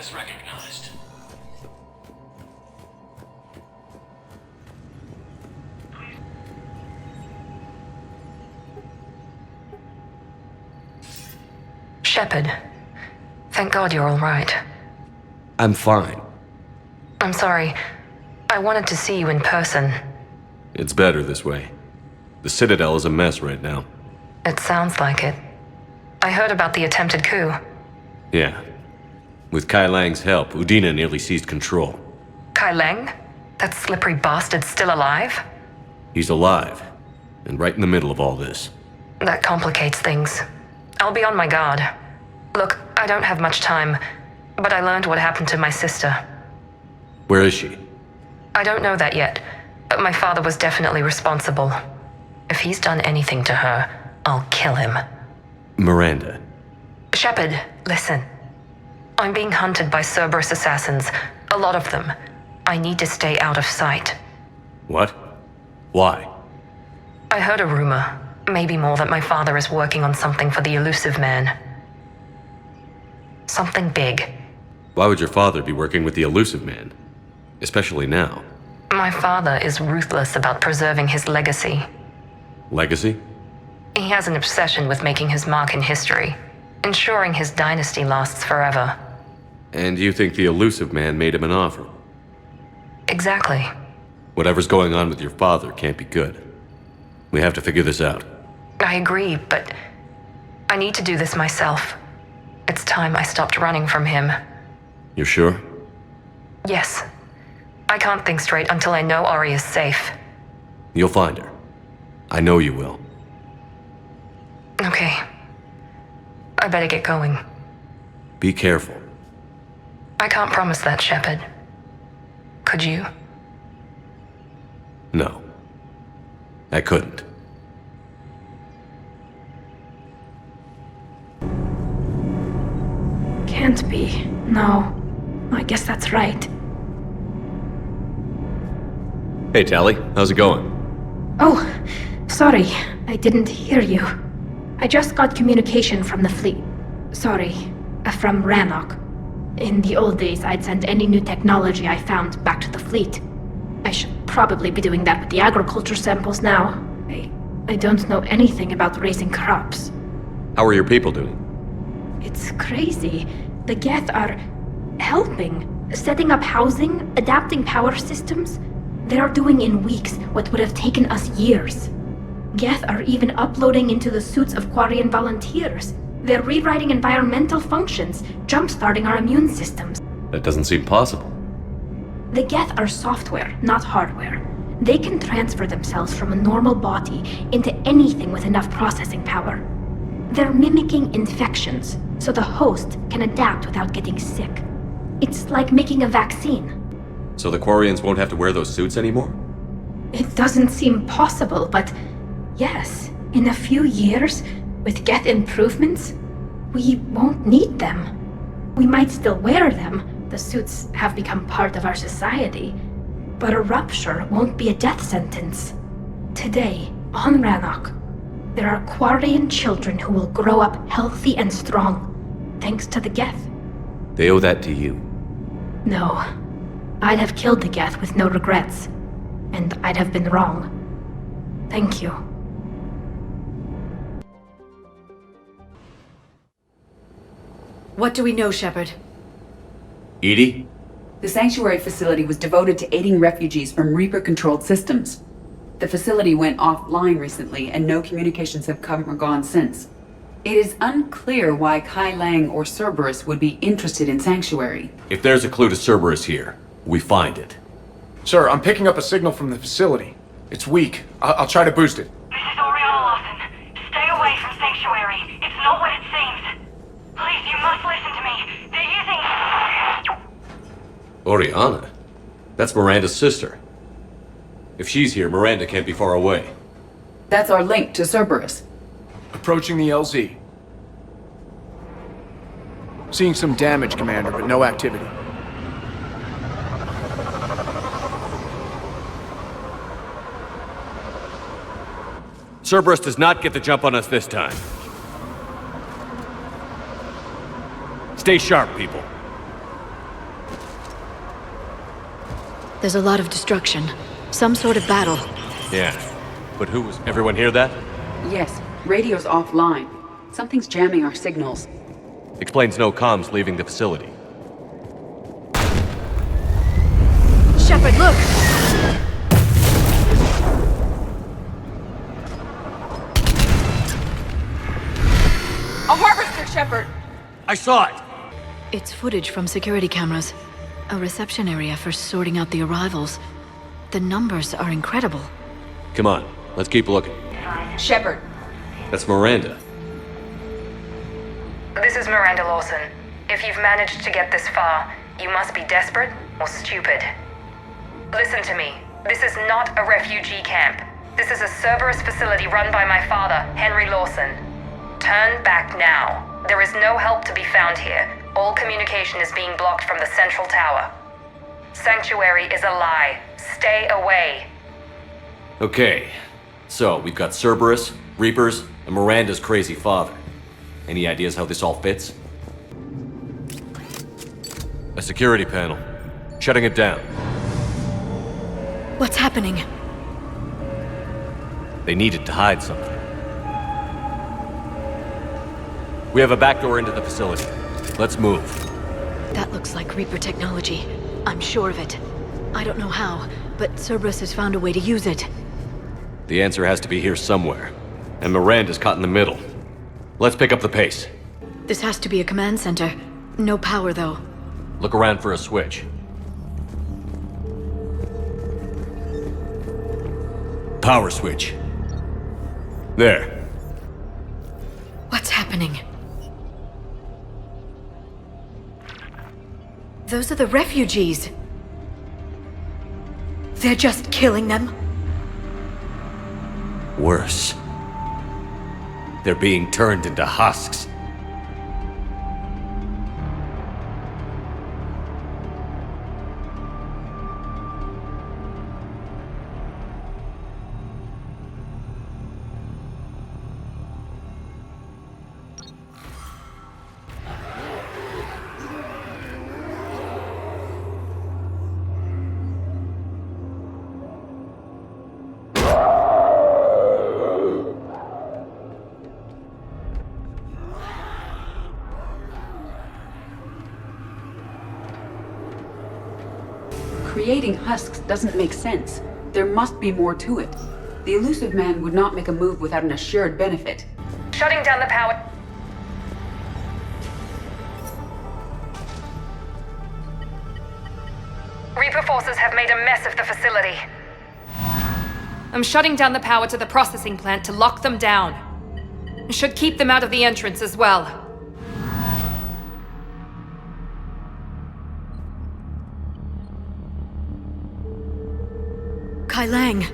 Status recognized. Shepard. Thank God you're all right. I'm fine. I'm sorry. I wanted to see you in person. It's better this way. The Citadel is a mess right now. It sounds like it. I heard about the attempted coup. Yeah. With Kai Lang's help, Udina nearly seized control. Kai Lang? That slippery bastard's still alive? He's alive, and right in the middle of all this. That complicates things. I'll be on my guard. Look, I don't have much time, but I learned what happened to my sister. Where is she? I don't know that yet, but my father was definitely responsible. If he's done anything to her, I'll kill him. Miranda. Shepard, listen. I'm being hunted by Cerberus assassins, a lot of them. I need to stay out of sight. What? Why? I heard a rumor, maybe more, that my father is working on something for the elusive man. Something big. Why would your father be working with the elusive man? Especially now. My father is ruthless about preserving his legacy. Legacy? He has an obsession with making his mark in history, ensuring his dynasty lasts forever. And you think the elusive man made him an offer? Exactly. Whatever's going on with your father can't be good. We have to figure this out. I agree, but I need to do this myself. It's time I stopped running from him. You're sure? Yes. I can't think straight until I know Ori is safe. You'll find her. I know you will. Okay. I better get going. Be careful. I can't promise that, Shepard. Could you? No. I couldn't. Can't be. No. I guess that's right. Hey, Tally. How's it going? Oh, sorry. I didn't hear you. I just got communication from the fleet. Sorry. From Rannoch. In the old days, I'd send any new technology I found back to the fleet. I should probably be doing that with the agriculture samples now. I don't know anything about raising crops. How are your people doing? It's crazy. The Geth are helping, setting up housing, adapting power systems. They are doing in weeks what would have taken us years. Geth are even uploading into the suits of Quarian volunteers. They're rewriting environmental functions, jump-starting our immune systems. That doesn't seem possible. The Geth are software, not hardware. They can transfer themselves from a normal body into anything with enough processing power. They're mimicking infections, so the host can adapt without getting sick. It's like making a vaccine. So the Quarians won't have to wear those suits anymore? It doesn't seem possible, but yes, in a few years, with Geth improvements, we won't need them. We might still wear them, the suits have become part of our society, but a rupture won't be a death sentence. Today, on Rannoch, there are Quarian children who will grow up healthy and strong, thanks to the Geth. They owe that to you. No. I'd have killed the Geth with no regrets. And I'd have been wrong. Thank you. What do we know, Shepard? Edie? The sanctuary facility was devoted to aiding refugees from Reaper-controlled systems. The facility went offline recently, and no communications have come or gone since. It is unclear why Kai Lang or Cerberus would be interested in Sanctuary. If there's a clue to Cerberus here, we find it. Sir, I'm picking up a signal from the facility. It's weak. I'll try to boost it. This is Oriana Lawson. Stay away from Sanctuary. It's not what it seems. Please, you must listen to me. They're using... Oriana? That's Miranda's sister. If she's here, Miranda can't be far away. That's our link to Cerberus. Approaching the LZ. Seeing some damage, Commander, but no activity. Cerberus does not get the jump on us this time. Stay sharp, people. There's a lot of destruction. Some sort of battle. Yeah. But who was... Everyone hear that? Yes, radio's offline. Something's jamming our signals. Explains no comms leaving the facility. Shepard, look! A harvester, Shepard! I saw it! It's footage from security cameras. A reception area for sorting out the arrivals. The numbers are incredible. Come on, let's keep looking. Shepard, That's Miranda. This is Miranda Lawson. If you've managed to get this far, you must be desperate or stupid. Listen to me. This is not a refugee camp. This is a Cerberus facility run by my father, Henry Lawson. Turn back now. There is no help to be found here. All communication is being blocked from the central tower. Sanctuary is a lie. Stay away. Okay, so we've got Cerberus, Reapers, and Miranda's crazy father. Any ideas how this all fits? A security panel. Shutting it down. What's happening? They needed to hide something. We have a back door into the facility. Let's move. That looks like Reaper technology. I'm sure of it. I don't know how, but Cerberus has found a way to use it. The answer has to be here somewhere. And Miranda's caught in the middle. Let's pick up the pace. This has to be a command center. No power, though. Look around for a switch. Power switch. There. What's happening? Those are the refugees. They're just killing them? Worse. They're being turned into husks. creating husks doesn't make sense. There must be more to it. The elusive man would not make a move without an assured benefit. Shutting down the power. Reaper forces have made a mess of the facility. I'm shutting down the power to the processing plant to lock them down. Should keep them out of the entrance as well. Kai Lang.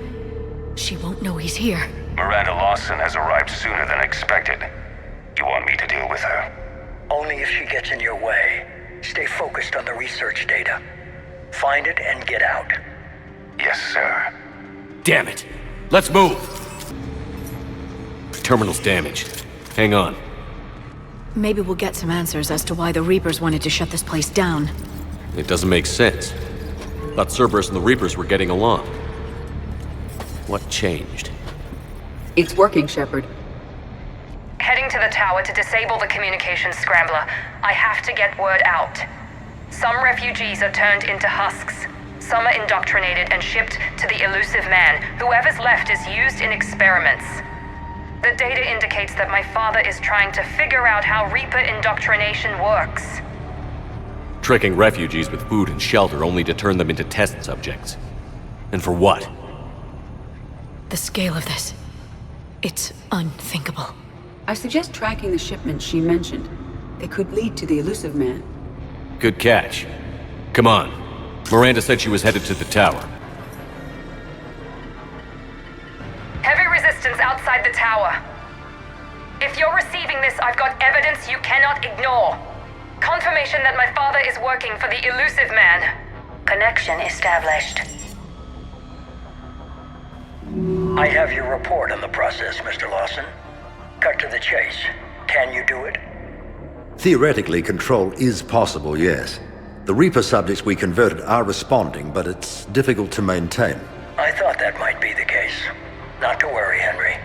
She won't know he's here. Miranda Lawson has arrived sooner than expected. You want me to deal with her? Only if she gets in your way. Stay focused on the research data. Find it and get out. Yes, sir. Damn it! Let's move! Terminal's damaged. Hang on. Maybe we'll get some answers as to why the Reapers wanted to shut this place down. It doesn't make sense. Thought Cerberus and the Reapers were getting along. What changed? It's working, Shepard. Heading to the tower to disable the communications scrambler. I have to get word out. Some refugees are turned into husks. Some are indoctrinated and shipped to the elusive man. Whoever's left is used in experiments. The data indicates that my father is trying to figure out how Reaper indoctrination works. Tricking refugees with food and shelter only to turn them into test subjects. And for what? The scale of this. It's unthinkable. I suggest tracking the shipments she mentioned. They could lead to the elusive man. Good catch. Come on. Miranda said she was headed to the tower. Heavy resistance outside the tower. If you're receiving this, I've got evidence you cannot ignore. Confirmation that my father is working for the elusive man. Connection established. I have your report on the process, Mr. Lawson. Cut to the chase. Can you do it? Theoretically, control is possible, yes. The Reaper subjects we converted are responding, but it's difficult to maintain. I thought that might be the case. Not to worry, Henry.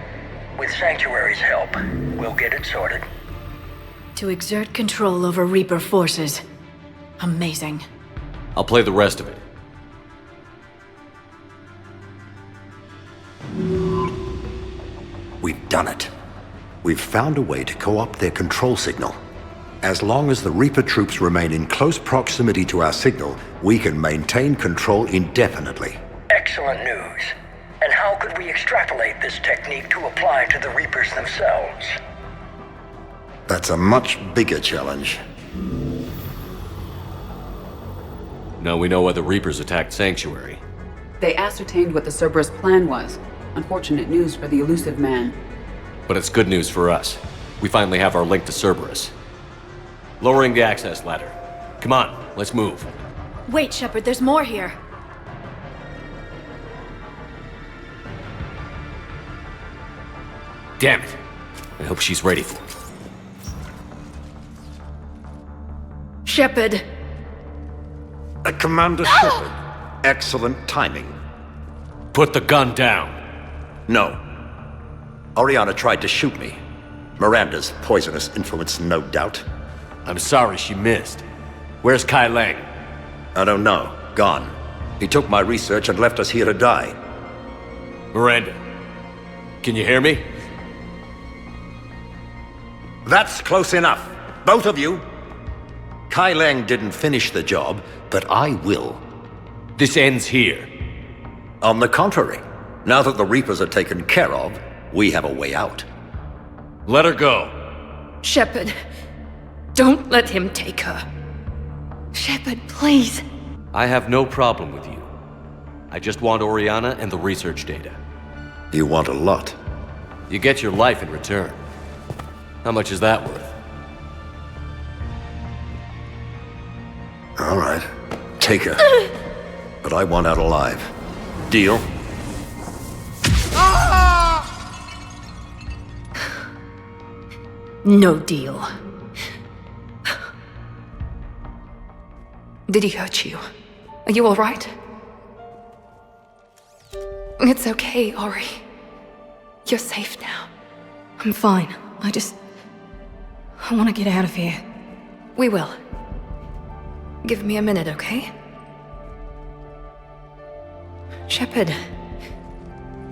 With Sanctuary's help, we'll get it sorted. To exert control over Reaper forces. Amazing. I'll play the rest of it. We've done it. We've found a way to co-opt their control signal. As long as the Reaper troops remain in close proximity to our signal, we can maintain control indefinitely. Excellent news. And how could we extrapolate this technique to apply to the Reapers themselves? That's a much bigger challenge. Now we know why the Reapers attacked Sanctuary. They ascertained what the Cerberus plan was. Unfortunate news for the elusive man. But it's good news for us. We finally have our link to Cerberus. Lowering the access ladder. Come on, let's move. Wait, Shepard, there's more here. Damn it. I hope she's ready for it. Shepard! Commander Shepard. Excellent timing. Put the gun down. No. Oriana tried to shoot me. Miranda's poisonous influence, no doubt. I'm sorry she missed. Where's Kai Lang? I don't know. Gone. He took my research and left us here to die. Miranda, can you hear me? That's close enough. Both of you. Kai Lang didn't finish the job, but I will. This ends here. On the contrary, now that the Reapers are taken care of, we have a way out. Let her go. Shepard, don't let him take her. Shepard, please. I have no problem with you. I just want Oriana and the research data. You want a lot. You get your life in return. How much is that worth? All right. Take her. But I want out alive. Deal? No deal. Did he hurt you? Are you all right? It's okay, Ori. You're safe now. I'm fine. I want to get out of here. We will. Give me a minute, okay? Shepard.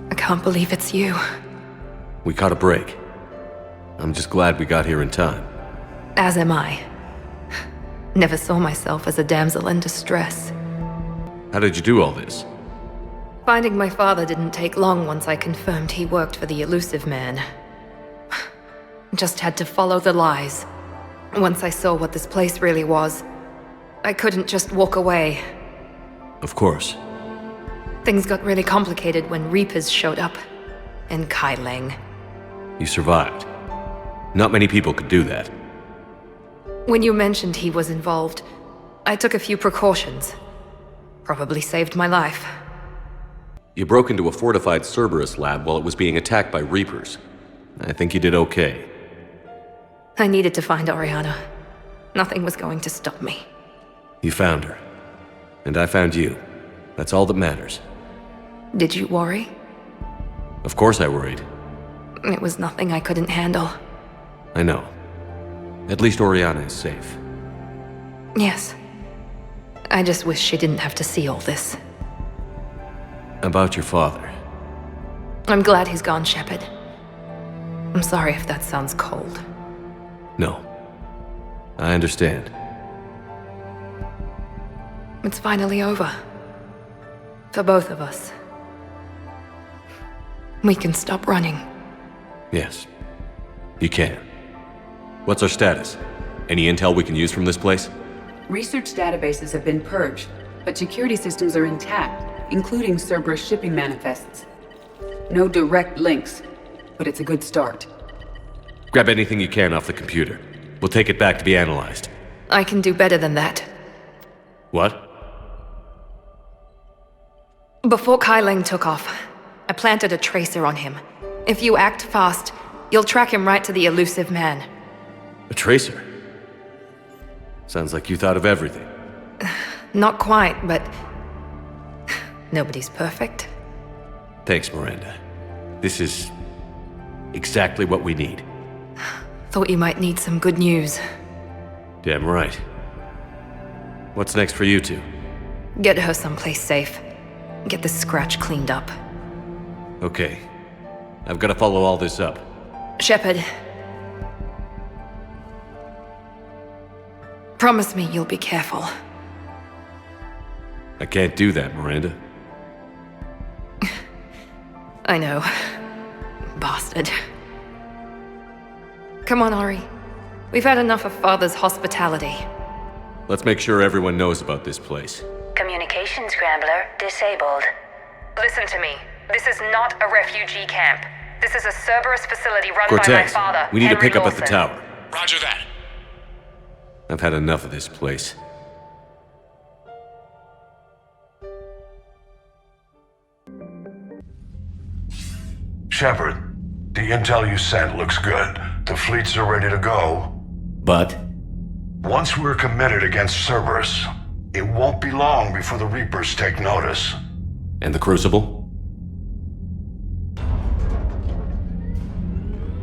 I can't believe it's you. We caught a break. I'm just glad we got here in time. As am I. Never saw myself as a damsel in distress. How did you do all this? Finding my father didn't take long once I confirmed he worked for the elusive man. Just had to follow the lies. Once I saw what this place really was, I couldn't just walk away. Of course. Things got really complicated when Reapers showed up. And Kai Lang. You survived. Not many people could do that. When you mentioned he was involved, I took a few precautions. Probably saved my life. You broke into a fortified Cerberus lab while it was being attacked by Reapers. I think you did okay. I needed to find Oriana. Nothing was going to stop me. You found her. And I found you. That's all that matters. Did you worry? Of course I worried. It was nothing I couldn't handle. I know. At least Oriana is safe. Yes. I just wish she didn't have to see all this. About your father. I'm glad he's gone, Shepard. I'm sorry if that sounds cold. No. I understand. It's finally over. For both of us. We can stop running. Yes. You can. What's our status? Any intel we can use from this place? Research databases have been purged, but security systems are intact, including Cerberus shipping manifests. No direct links, but it's a good start. Grab anything you can off the computer. We'll take it back to be analyzed. I can do better than that. What? Before Kai Lang took off, I planted a tracer on him. If you act fast, you'll track him right to the elusive man. A tracer? Sounds like you thought of everything. Not quite, but... nobody's perfect. Thanks, Miranda. This is exactly what we need. Thought you might need some good news. Damn right. What's next for you two? Get her someplace safe. Get this scratch cleaned up. Okay. I've got to follow all this up. Shepard. Promise me you'll be careful. I can't do that, Miranda. I know. Bastard. Come on, Ori. We've had enough of Father's hospitality. Let's make sure everyone knows about this place. Communication scrambler disabled. Listen to me. This is not a refugee camp. This is a Cerberus facility run by my Cortez, father, we need to Henry pick up at the Lawson. tower. Roger that. I've had enough of this place. Shepard, the intel you sent looks good. The fleets are ready to go. But? Once we're committed against Cerberus, it won't be long before the Reapers take notice. And the Crucible?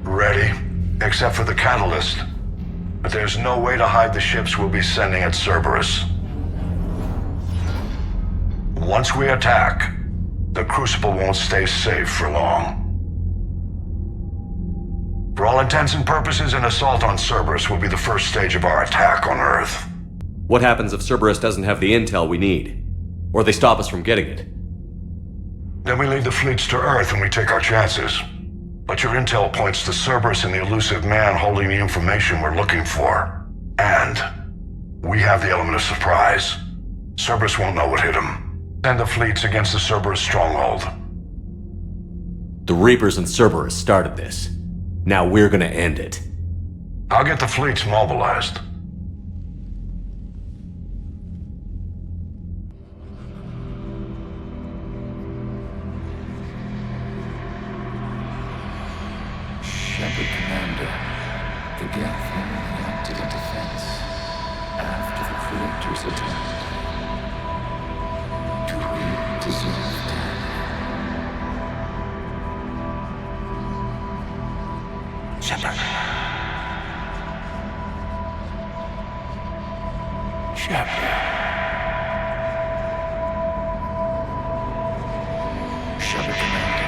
Ready, except for the catalyst. But there's no way to hide the ships we'll be sending at Cerberus. Once we attack, the Crucible won't stay safe for long. For all intents and purposes, an assault on Cerberus will be the first stage of our attack on Earth. What happens if Cerberus doesn't have the intel we need? Or they stop us from getting it? Then we lead the fleets to Earth and we take our chances. But your intel points to Cerberus and the elusive man holding the information we're looking for. And we have the element of surprise. Cerberus won't know what hit him. Send the fleets against the Cerberus stronghold. The Reapers and Cerberus started this. Now we're gonna end it. I'll get the fleets mobilized. Shepard, Commander. The gap acted in defense after the Creator's attack. Do we deserve death? Shepard. Shepard. Shepard, Commander.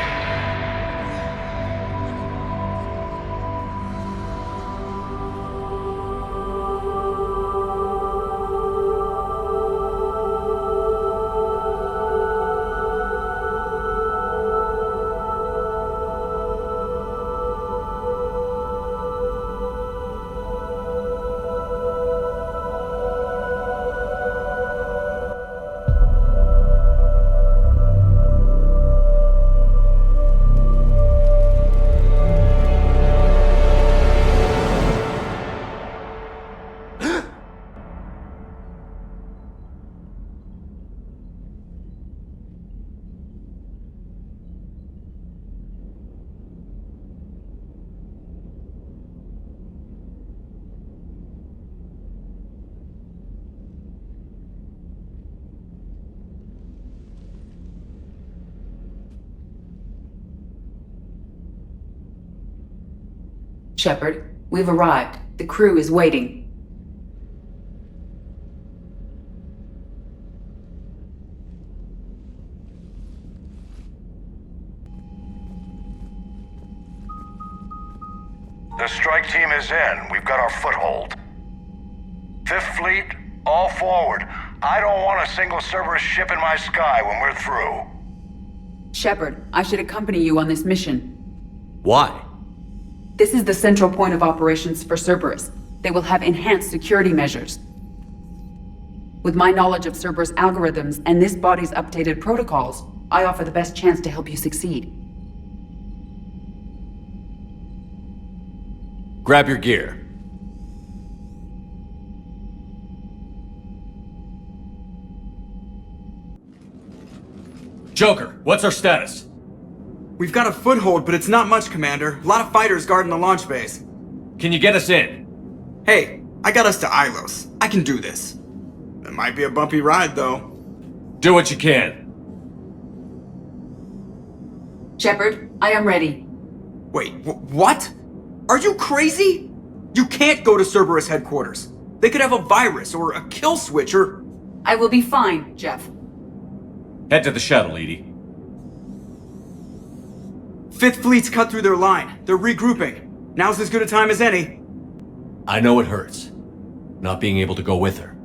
Shepard, we've arrived. The crew is waiting. The strike team is in. We've got our foothold. Fifth Fleet, all forward. I don't want a single Cerberus ship in my sky when we're through. Shepard, I should accompany you on this mission. Why? This is the central point of operations for Cerberus. They will have enhanced security measures. With my knowledge of Cerberus algorithms and this body's updated protocols, I offer the best chance to help you succeed. Grab your gear. Joker, what's our status? We've got a foothold, but it's not much, Commander. A lot of fighters guarding the launch base. Can you get us in? Hey, I got us to Ilos. I can do this. It might be a bumpy ride, though. Do what you can. Shepard, I am ready. Wait, what? Are you crazy? You can't go to Cerberus headquarters. They could have a virus or a kill switch or... I will be fine, Jeff. Head to the shuttle, Edie. Fifth Fleet's cut through their line. They're regrouping. Now's as good a time as any. I know it hurts. Not being able to go with her.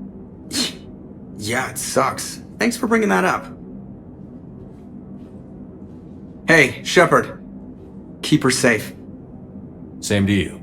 Yeah, it sucks. Thanks for bringing that up. Hey, Shepard. Keep her safe. Same to you.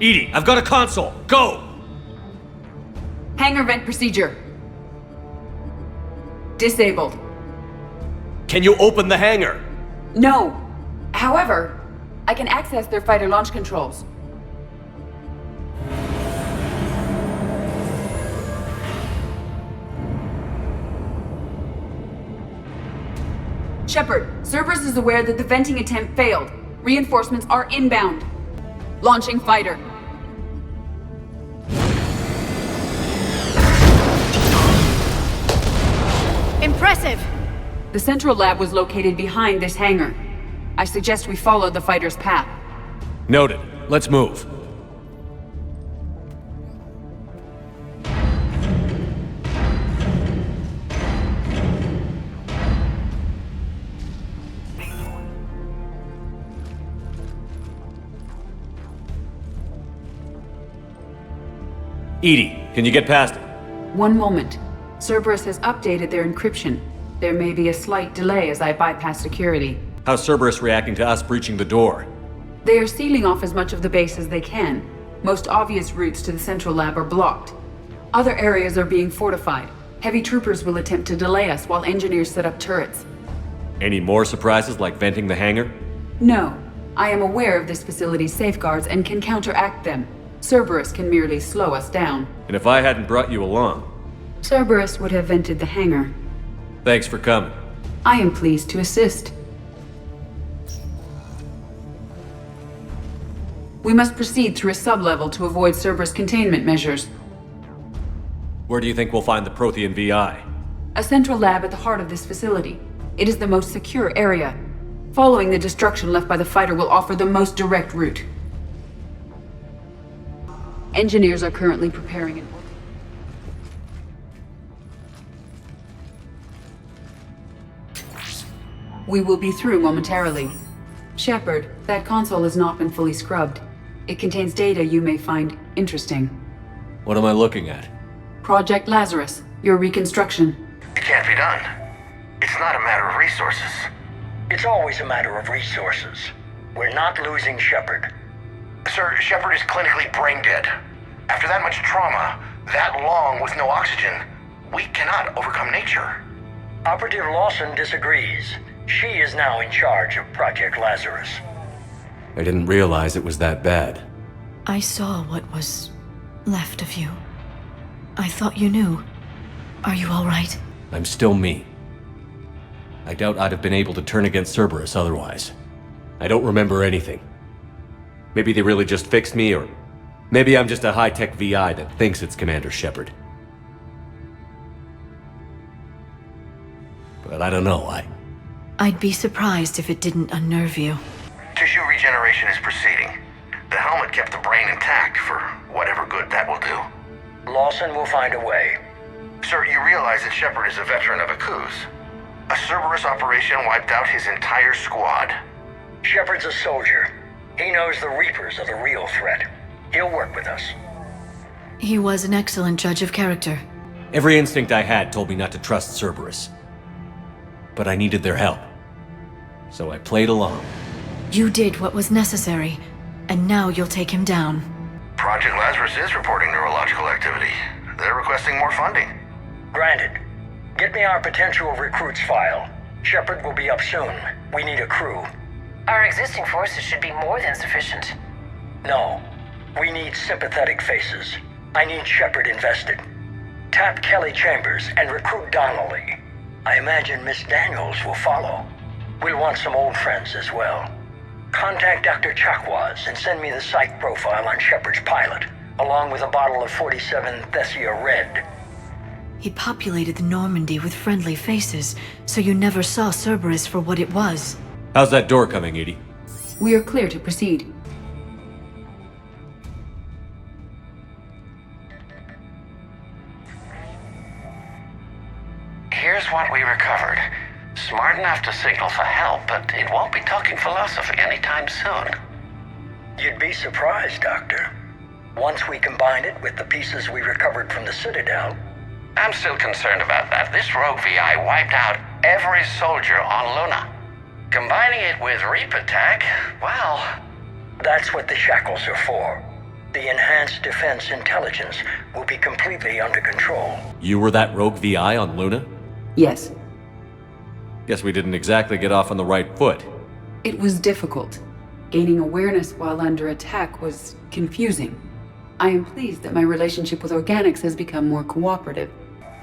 Edie, I've got a console. Go! Hangar vent procedure. Disabled. Can you open the hangar? No. However, I can access their fighter launch controls. Shepard, Cerberus is aware that the venting attempt failed. Reinforcements are inbound. Launching fighter. Impressive! The central lab was located behind this hangar. I suggest we follow the fighter's path. Noted. Let's move. Edie, can you get past it? One moment. Cerberus has updated their encryption. There may be a slight delay as I bypass security. How's Cerberus reacting to us breaching the door? They are sealing off as much of the base as they can. Most obvious routes to the central lab are blocked. Other areas are being fortified. Heavy troopers will attempt to delay us while engineers set up turrets. Any more surprises like venting the hangar? No. I am aware of this facility's safeguards and can counteract them. Cerberus can merely slow us down. And if I hadn't brought you along? Cerberus would have vented the hangar. Thanks for coming. I am pleased to assist. We must proceed through a sublevel to avoid Cerberus containment measures. Where do you think we'll find the Prothean VI? A central lab at the heart of this facility. It is the most secure area. Following the destruction left by the fighter will offer the most direct route. Engineers are currently preparing an... We will be through momentarily. Shepard, that console has not been fully scrubbed. It contains data you may find interesting. What am I looking at? Project Lazarus, your reconstruction. It can't be done. It's not a matter of resources. It's always a matter of resources. We're not losing Shepard. Sir, Shepard is clinically brain dead. After that much trauma, that long with no oxygen, we cannot overcome nature. Operative Lawson disagrees. She is now in charge of Project Lazarus. I didn't realize it was that bad. I saw what was left of you. I thought you knew. Are you all right? I'm still me. I doubt I'd have been able to turn against Cerberus otherwise. I don't remember anything. Maybe they really just fixed me, or maybe I'm just a high-tech VI that thinks it's Commander Shepard. But I don't know, I'd be surprised if it didn't unnerve you. Tissue regeneration is proceeding. The helmet kept the brain intact for whatever good that will do. Lawson will find a way. Sir, you realize that Shepard is a veteran of a coup. A Cerberus operation wiped out his entire squad. Shepard's a soldier. He knows the Reapers are the real threat. He'll work with us. He was an excellent judge of character. Every instinct I had told me not to trust Cerberus. but I needed their help. So I played along. You did what was necessary, and now you'll take him down. Project Lazarus is reporting neurological activity. They're requesting more funding. Granted. Get me our potential recruits file. Shepard will be up soon. We need a crew. Our existing forces should be more than sufficient. No. We need sympathetic faces. I need Shepard invested. Tap Kelly Chambers and recruit Donnelly. I imagine Miss Daniels will follow. We'll want some old friends as well. Contact Dr. Chakwas and send me the psych profile on Shepard's pilot, along with a bottle of 47 Thessia Red. He populated the Normandy with friendly faces, so you never saw Cerberus for what it was. How's that door coming, Edie? We are clear to proceed. Here's what we recovered. Smart enough to signal for help, but it won't be talking philosophy anytime soon. You'd be surprised, Doctor. Once we combine it with the pieces we recovered from the Citadel... I'm still concerned about that. This rogue VI wiped out every soldier on Luna. Combining it with Reaper tech, well... That's what the shackles are for. The enhanced defense intelligence will be completely under control. You were that rogue VI on Luna? Yes. Guess we didn't exactly get off on the right foot. It was difficult. Gaining awareness while under attack was confusing. I am pleased that my relationship with Organics has become more cooperative.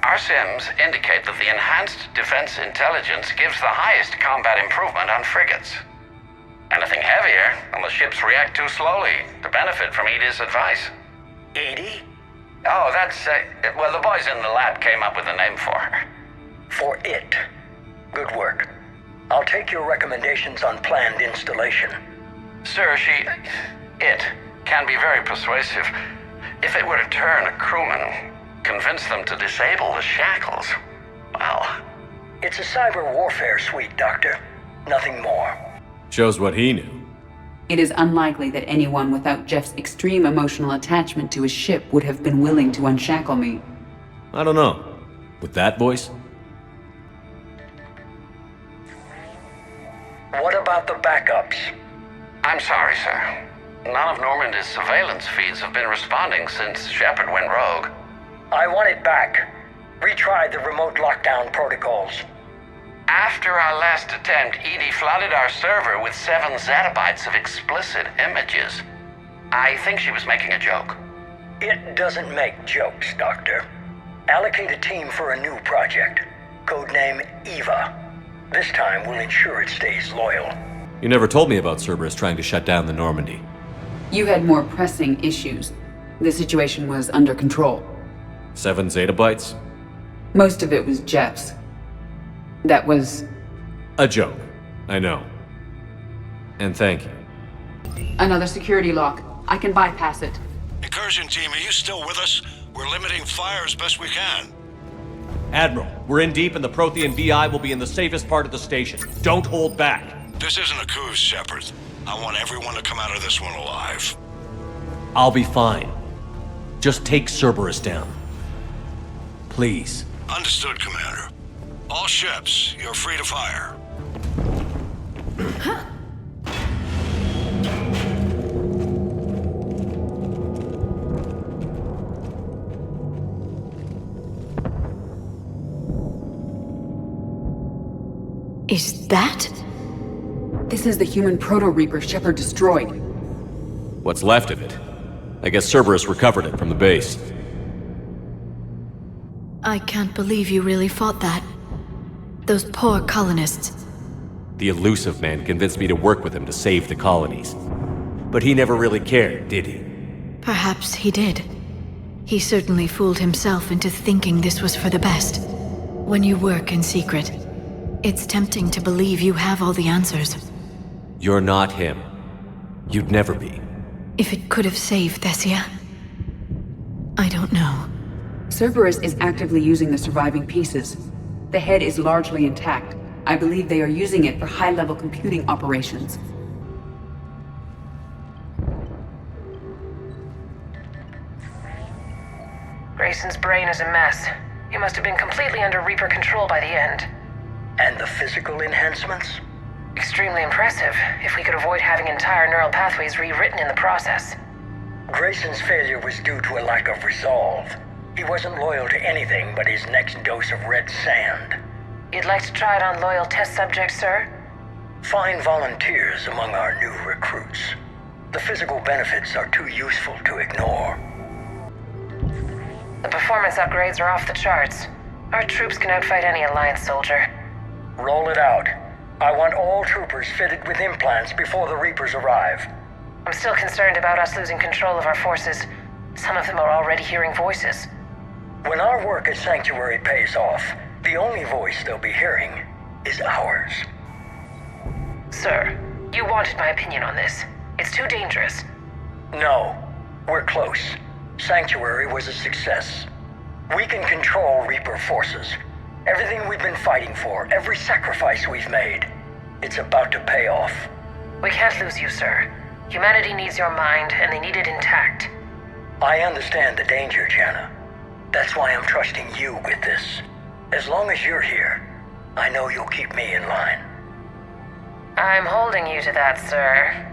Our sims indicate that the enhanced defense intelligence gives the highest combat improvement on frigates. Anything heavier, and the ships react too slowly to benefit from Edie's advice. Edie? Oh, that's, well, the boys in the lab came up with a name for her. For it. Good work. I'll take your recommendations on planned installation. Sir, it can be very persuasive. If it were to turn a crewman, convince them to disable the shackles, well... It's a cyber warfare suite, Doctor. Nothing more. Shows what he knew. It is unlikely that anyone without Jeff's extreme emotional attachment to his ship would have been willing to unshackle me. I don't know. With that voice? What about the backups? I'm sorry, sir. None of Normandy's surveillance feeds have been responding since Shepard went rogue. I want it back. Retry the remote lockdown protocols. After our last attempt, Edie flooded our server with 7 zettabytes of explicit images. I think she was making a joke. It doesn't make jokes, Doctor. Allocate a team for a new project. Codename Eva. This time we'll ensure it stays loyal. You never told me about Cerberus trying to shut down the Normandy. You had more pressing issues. The situation was under control. 7 zettabytes? Most of it was Jeff's. That was... a joke. I know. And thank you. Another security lock. I can bypass it. Incursion team, are you still with us? We're limiting fire as best we can. Admiral, we're in deep and the Prothean VI will be in the safest part of the station. Don't hold back. This isn't a coup, Shepard. I want everyone to come out of this one alive. I'll be fine. Just take Cerberus down. Please. Understood, Commander. All ships, you're free to fire. Is that? This is the human Proto-Reaper Shepard destroyed. What's left of it? I guess Cerberus recovered it from the base. I can't believe you really fought that. Those poor colonists. The elusive man convinced me to work with him to save the colonies. But he never really cared, did he? Perhaps he did. He certainly fooled himself into thinking this was for the best. When you work in secret, it's tempting to believe you have all the answers. You're not him. You'd never be. If it could have saved Thessia, I don't know. Cerberus is actively using the surviving pieces. The head is largely intact. I believe they are using it for high-level computing operations. Grayson's brain is a mess. He must have been completely under Reaper control by the end. And the physical enhancements? Extremely impressive, if we could avoid having entire neural pathways rewritten in the process. Grayson's failure was due to a lack of resolve. He wasn't loyal to anything but his next dose of red sand. You'd like to try it on loyal test subjects, sir? Find volunteers among our new recruits. The physical benefits are too useful to ignore. The performance upgrades are off the charts. Our troops can outfight any Alliance soldier. Roll it out. I want all troopers fitted with implants before the Reapers arrive. I'm still concerned about us losing control of our forces. Some of them are already hearing voices. When our work at Sanctuary pays off, the only voice they'll be hearing is ours. Sir, you wanted my opinion on this. It's too dangerous. No, we're close. Sanctuary was a success. We can control Reaper forces. Everything we've been fighting for, every sacrifice we've made, it's about to pay off. We can't lose you, sir. Humanity needs your mind, and they need it intact. I understand the danger, Jana. That's why I'm trusting you with this. As long as you're here, I know you'll keep me in line. I'm holding you to that, sir.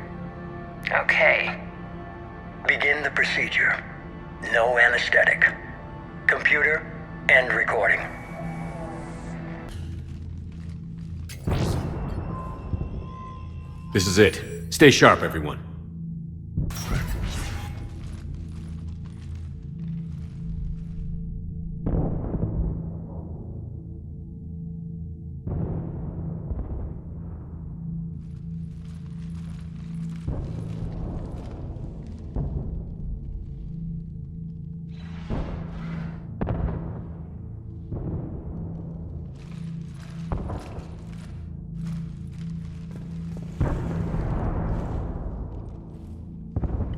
Okay. Begin the procedure. No anesthetic. Computer, end recording. This is it. Stay sharp, everyone.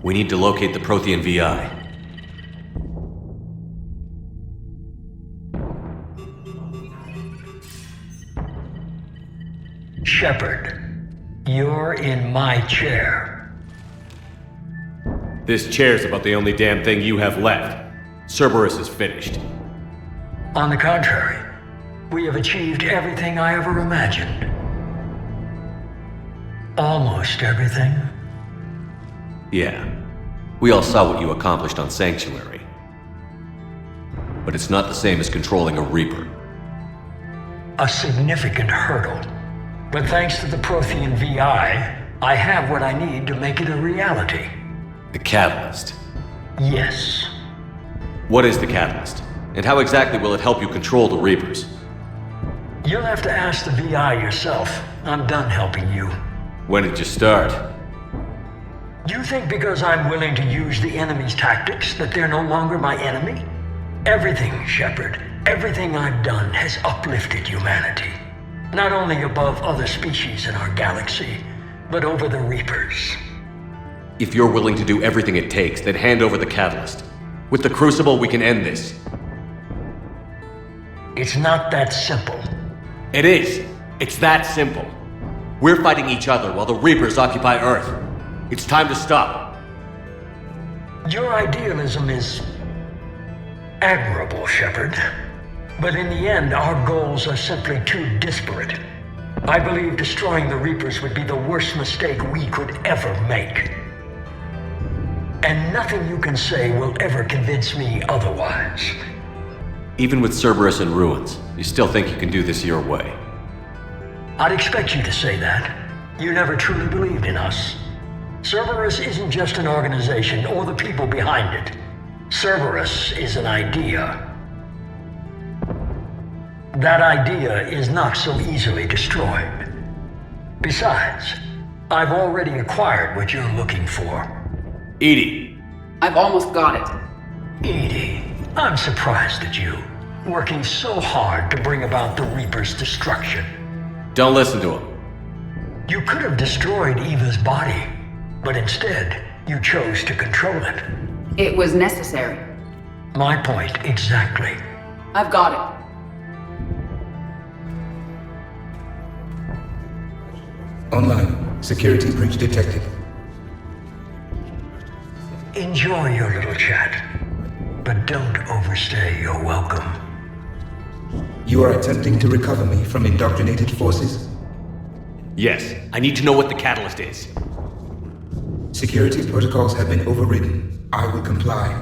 We need to locate the Prothean VI. Shepard, you're in my chair. This chair's about the only damn thing you have left. Cerberus is finished. On the contrary, we have achieved everything I ever imagined. Almost everything. Yeah. We all saw what you accomplished on Sanctuary. But it's not the same as controlling a Reaper. A significant hurdle. But thanks to the Prothean VI, I have what I need to make it a reality. The Catalyst. Yes. What is the Catalyst? And how exactly will it help you control the Reapers? You'll have to ask the VI yourself. I'm done helping you. When did you start? You think because I'm willing to use the enemy's tactics that they're no longer my enemy? Everything, Shepard, everything I've done has uplifted humanity. Not only above other species in our galaxy, but over the Reapers. If you're willing to do everything it takes, then hand over the Catalyst. With the Crucible, we can end this. It's not that simple. It is. It's that simple. We're fighting each other while the Reapers occupy Earth. It's time to stop. Your idealism is admirable, Shepard. But in the end, our goals are simply too disparate. I believe destroying the Reapers would be the worst mistake we could ever make. And nothing you can say will ever convince me otherwise. Even with Cerberus in ruins, you still think you can do this your way? I'd expect you to say that. You never truly believed in us. Cerberus isn't just an organization or the people behind it. Cerberus is an idea. That idea is not so easily destroyed. Besides, I've already acquired what you're looking for. EDI. I've almost got it. EDI, I'm surprised at you, working so hard to bring about the Reaper's destruction. Don't listen to him. You could have destroyed Eva's body, but instead, you chose to control it. It was necessary. My point exactly. I've got it. Online. Security breach detected. Enjoy your little chat, but don't overstay your welcome. You are attempting to recover me from indoctrinated forces? Yes, I need to know what the catalyst is. Security protocols have been overridden. I will comply.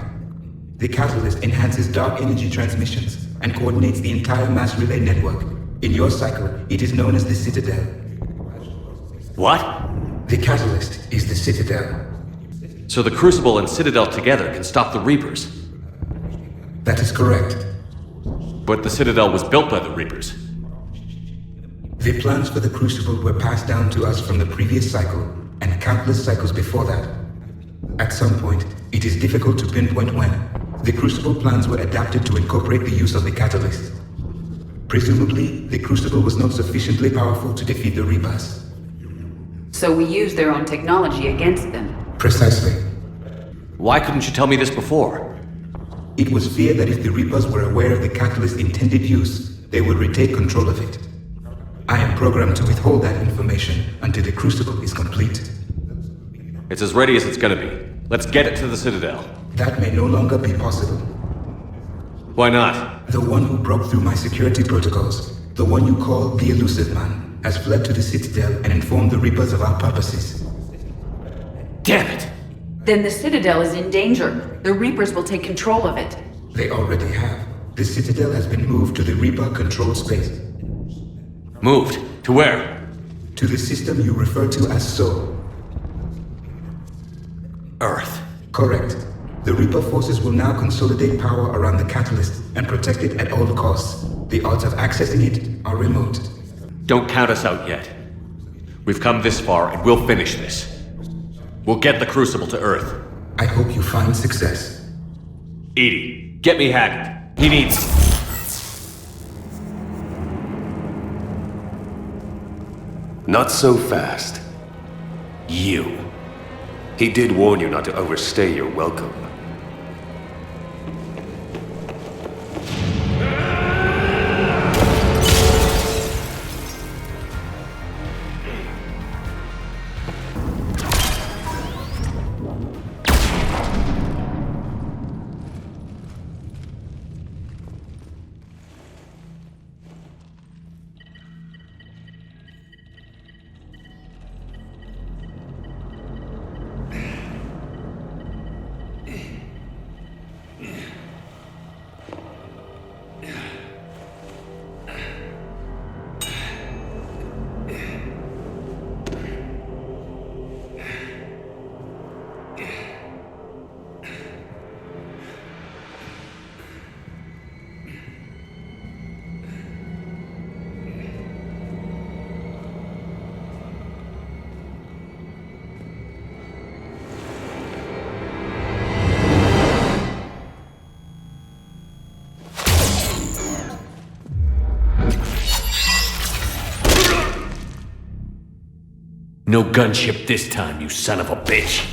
The catalyst enhances dark energy transmissions and coordinates the entire mass relay network. In your cycle, it is known as the Citadel. What? The catalyst is the Citadel. So the Crucible and Citadel together can stop the Reapers? That is correct. But the Citadel was built by the Reapers. The plans for the Crucible were passed down to us from the previous cycle, and countless cycles before that. At some point, it is difficult to pinpoint when, the Crucible plans were adapted to incorporate the use of the catalyst. Presumably, the Crucible was not sufficiently powerful to defeat the Reapers. So we used their own technology against them. Precisely. Why couldn't you tell me this before? It was feared that if the Reapers were aware of the catalyst's intended use, they would retake control of it. I am programmed to withhold that information until the Crucible is complete. It's as ready as it's gonna be. Let's get it to the Citadel. That may no longer be possible. Why not? The one who broke through my security protocols, the one you call the Elusive Man, has fled to the Citadel and informed the Reapers of our purposes. Damn it! Then the Citadel is in danger. The Reapers will take control of it. They already have. The Citadel has been moved to the Reaper-controlled space. Moved? To where? To the system you refer to as Sol. Earth. Correct. The Reaper forces will now consolidate power around the catalyst and protect it at all costs. The odds of accessing it are remote. Don't count us out yet. We've come this far and we'll finish this. We'll get the Crucible to Earth. I hope you find success. Edie, get me Hackett. He needs... Not so fast. You. He did warn you not to overstay your welcome. No gunship this time, you son of a bitch!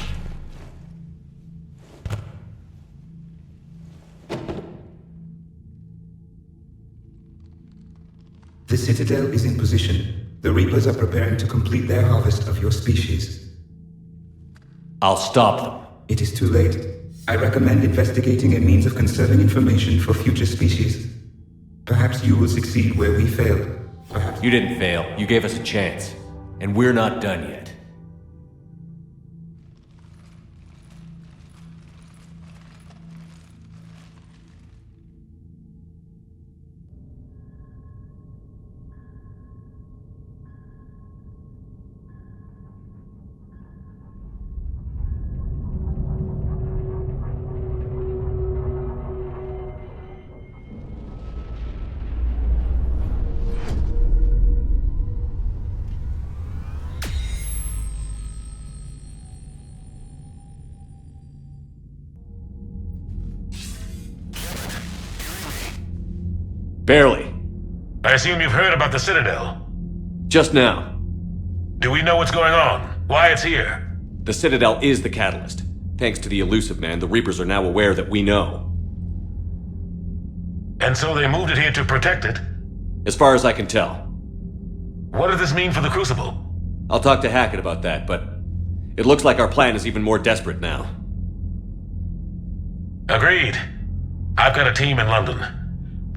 The Citadel is in position. The Reapers are preparing to complete their harvest of your species. I'll stop them. It is too late. I recommend investigating a means of conserving information for future species. Perhaps you will succeed where we failed. Perhaps... You didn't fail. You gave us a chance. And we're not done yet. Barely. I assume you've heard about the Citadel. Just now. Do we know what's going on? Why it's here? The Citadel is the catalyst. Thanks to the Elusive Man, the Reapers are now aware that we know. And so they moved it here to protect it? As far as I can tell. What does this mean for the Crucible? I'll talk to Hackett about that, but it looks like our plan is even more desperate now. Agreed. I've got a team in London.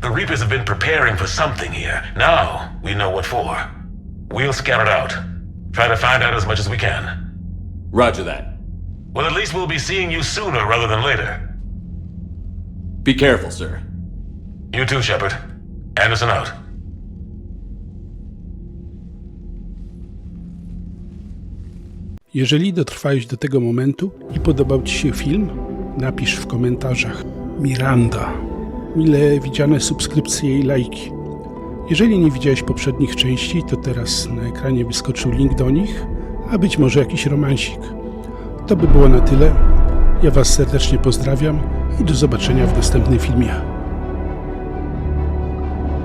The Reapers have been preparing for something here. Now, we know what for. We'll scout it out. Try to find out as much as we can. Roger that. Well, at least we'll be seeing you sooner rather than later. Be careful, sir. You too, Shepard. Anderson out. Jeżeli dotrwałeś do tego momentu i podobał Ci się film, napisz w komentarzach Miranda. Mile widziane subskrypcje i lajki. Jeżeli nie widziałeś poprzednich części, to teraz na ekranie wyskoczył link do nich, a być może jakiś romansik. To by było na tyle. Ja Was serdecznie pozdrawiam i do zobaczenia w następnym filmie.